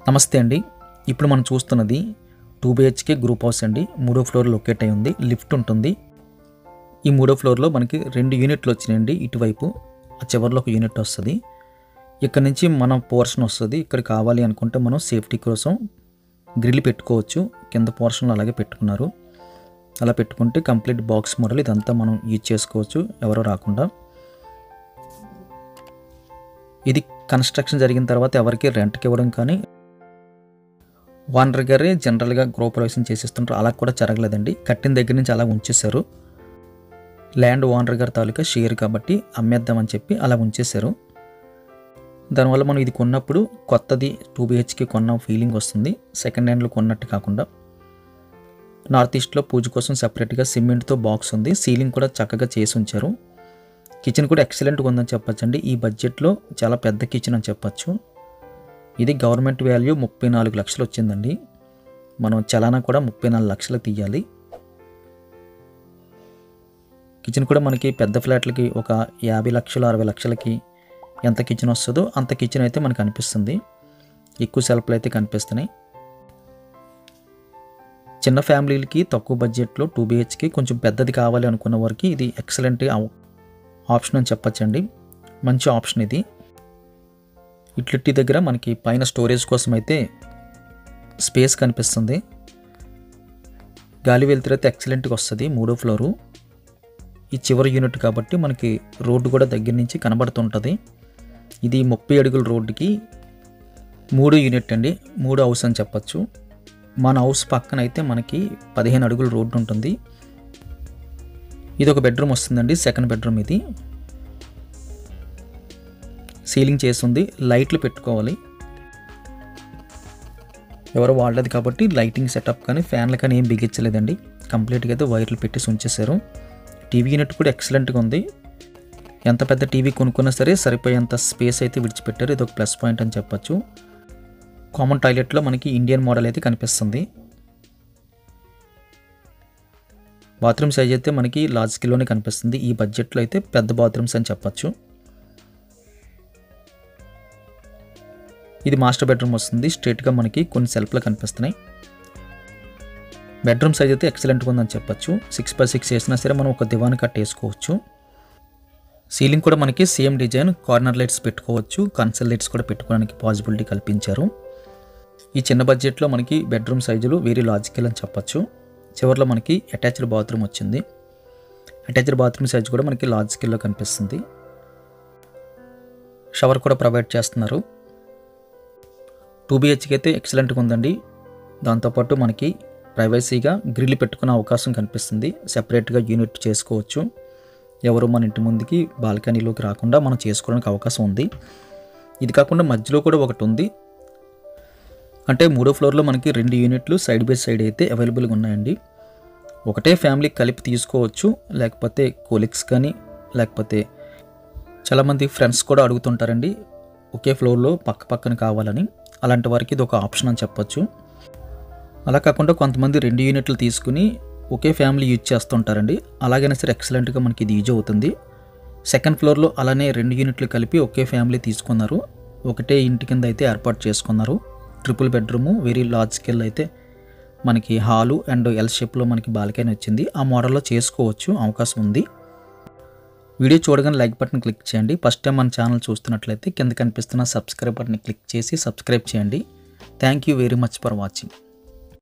నమస్తే అండి. ఇప్పుడు మనం చూస్తున్నది 2 BHK గ్రూప్ హౌస్ అండి. మూడో ఫ్లోర్ లొకేట్ అయి ఉంది. లిఫ్ట్ ఉంటుంది. ఈ మూడో ఫ్లోర్లో మనకి 2 యూనిట్లు వచ్చినాయండి. ఇటువైపు ఆ చివరిలో ఒక యూనిట్ వస్తుంది. ఇక్కడ నుంచి మన పోర్షన్ వస్తుంది. ఇక్కడ కావాలి అనుకుంటే మనం సేఫ్టీ కోసం గ్రిల్ పెట్టుకోవచ్చు. కింద పోర్షన్లో అలాగే పెట్టుకున్నారు. అలా పెట్టుకుంటే కంప్లీట్ బాక్స్ మోడల్ ఇదంతా మనం యూజ్ చేసుకోవచ్చు ఎవరో రాకుండా. ఇది కన్స్ట్రక్షన్ జరిగిన తర్వాత ఎవరికి రెంట్కి ఇవ్వడం కానీ ఓనర్ గారే జనరల్గా గృహప్రవేశం చేసేస్తుంటారు. అలా కూడా జరగలేదండి. కట్టిన దగ్గర నుంచి అలా ఉంచేశారు. ల్యాండ్ ఓనర్ గారి తాలూకా షేర్ కాబట్టి అమ్మేద్దామని చెప్పి అలా ఉంచేశారు. దానివల్ల మనం ఇది కొన్నప్పుడు కొత్తది 2 BHK కొన్న ఫీలింగ్ వస్తుంది. సెకండ్ హ్యాండ్లో కొన్నట్టు కాకుండా. నార్త్ ఈస్ట్లో పూజ కోసం సపరేట్గా సిమెంట్తో బాక్స్ ఉంది. సీలింగ్ కూడా చక్కగా చేసి ఉంచారు. కిచెన్ కూడా ఎక్సలెంట్గా ఉందని చెప్పచ్చండి. ఈ బడ్జెట్లో చాలా పెద్ద కిచెన్ అని చెప్పచ్చు. ఇది గవర్నమెంట్ వాల్యూ 34 లక్షలు వచ్చిందండి. మనం చలానా కూడా 34 లక్షలు తీయాలి. కిచెన్ కూడా మనకి పెద్ద ఫ్లాట్లకి ఒక 50 లక్షలు 60 లక్షలకి ఎంత కిచెన్ వస్తుందో అంత కిచెన్ అయితే మనకు అనిపిస్తుంది. ఎక్కువ సెల్ఫ్లు అయితే కనిపిస్తున్నాయి. చిన్న ఫ్యామిలీలకి తక్కువ బడ్జెట్లో 2 BHK కొంచెం పెద్దది కావాలి అనుకున్న వారికి ఇది ఎక్సలెంట్ ఆప్షన్ అని చెప్పచ్చండి. మంచి ఆప్షన్ ఇది. ఇట్లిట్టి దగ్గర మనకి పైన స్టోరేజ్ కోసం అయితే స్పేస్ కనిపిస్తుంది. గాలి వెళ్తురు అయితే ఎక్సలెంట్గా వస్తుంది. మూడో ఫ్లోరు ఈ చివరి యూనిట్ కాబట్టి మనకి రోడ్డు కూడా దగ్గర నుంచి కనబడుతుంటుంది. ఇది 30 అడుగుల రోడ్డుకి 3 యూనిట్ అండి. 3 హౌస్ అని చెప్పచ్చు. మన హౌస్ పక్కన అయితే మనకి 15 అడుగుల రోడ్డు ఉంటుంది. ఇది ఒక బెడ్రూమ్ వస్తుందండి. సెకండ్ బెడ్రూమ్ ఇది. సీలింగ్ చేస్తుంది. లైట్లు పెట్టుకోవాలి. ఎవరు వాడలేదు కాబట్టి లైటింగ్ సెటప్ కానీ ఫ్యాన్లు కానీ ఏం బిగించలేదండి. కంప్లీట్గా అయితే వైర్లు పెట్టేసి ఉంచేశారు. టీవీ యూనిట్ కూడా ఎక్సలెంట్గా ఉంది. ఎంత పెద్ద టీవీ కొనుక్కున్నా సరే సరిపోయేంత స్పేస్ అయితే విడిచిపెట్టారు. ఇది ఒక ప్లస్ పాయింట్ అని చెప్పచ్చు. కామన్ టాయిలెట్లో మనకి ఇండియన్ మోడల్ అయితే కనిపిస్తుంది. బాత్రూమ్ సైజ్ అయితే మనకి లార్జ్ స్కేల్లోనే కనిపిస్తుంది. ఈ బడ్జెట్లో అయితే పెద్ద బాత్రూమ్స్ అని చెప్పచ్చు. ఇది మాస్టర్ బెడ్రూమ్ వస్తుంది. స్ట్రైట్గా మనకి కొన్ని సెల్ఫ్లు కనిపిస్తున్నాయి. బెడ్రూమ్ సైజ్ అయితే ఎక్సలెంట్గా ఉందని చెప్పచ్చు. 6x6 వేసినా సరే మనం ఒక దివాన్ కట్టేసుకోవచ్చు. సీలింగ్ కూడా మనకి సేమ్ డిజైన్. కార్నర్ లైట్స్ పెట్టుకోవచ్చు. కన్సల్ లైట్స్ కూడా పెట్టుకోవడానికి పాసిబిలిటీ కల్పించారు. ఈ చిన్న బడ్జెట్లో మనకి బెడ్రూమ్ సైజులు వెరీ లాజికల్ అని చెప్పచ్చు. చివరిలో మనకి అటాచ్డ్ బాత్రూమ్ వచ్చింది. అటాచ్డ్ బాత్రూమ్ సైజ్ కూడా మనకి లార్జ్ స్కేల్లో కనిపిస్తుంది. షవర్ కూడా ప్రొవైడ్ చేస్తున్నారు. 2 BHK అయితే ఎక్సలెంట్గా ఉందండి. దాంతోపాటు మనకి ప్రైవసీగా గ్రిల్ పెట్టుకునే అవకాశం కనిపిస్తుంది. సెపరేట్గా యూనిట్ చేసుకోవచ్చు. ఎవరు మన ఇంటి ముందుకి బాల్కనీలోకి రాకుండా మనం చేసుకోవడానికి అవకాశం ఉంది. ఇది కాకుండా మధ్యలో కూడా ఒకటి ఉంది. అంటే మూడో ఫ్లోర్లో మనకి 2 యూనిట్లు సైడ్ బై సైడ్ అయితే అవైలబుల్గా ఉన్నాయండి. ఒకటే ఫ్యామిలీ కలిపి తీసుకోవచ్చు. లేకపోతే కోలిక్స్ కానీ లేకపోతే చాలామంది ఫ్రెండ్స్ కూడా అడుగుతుంటారండి ఒకే ఫ్లోర్లో పక్క పక్కన కావాలని. అలాంటి వారికి ఇది ఒక ఆప్షన్ అని చెప్పచ్చు. అలా కాకుండా కొంతమంది 2 యూనిట్లు తీసుకుని ఒకే ఫ్యామిలీ యూజ్ చేస్తుంటారండి. అలాగైనా సరే ఎక్సలెంట్గా మనకి ఇది యూజ్ అవుతుంది. సెకండ్ ఫ్లోర్లో అలానే 2 యూనిట్లు కలిపి ఒకే ఫ్యామిలీ తీసుకున్నారు. ఒకటే ఇంటి కింద అయితే ఏర్పాటు చేసుకున్నారు. Triple bedroom very large scale అయితే మనకి హాలు అండ్ ఎల్ షేప్లో మనకి బాల్కనీ వచ్చింది. ఆ మోడల్లో చేసుకోవచ్చు. అవకాశం ఉంది. వీడియో చూడగానే లైక్ బటన్ క్లిక్ చేయండి. ఫస్ట్ టైం మన ఛానల్ చూస్తున్నట్లయితే కింద కనిపిస్తున్న సబ్స్క్రైబ్ బటన్ క్లిక్ చేసి సబ్స్క్రైబ్ చేయండి. Thank you very much for watching.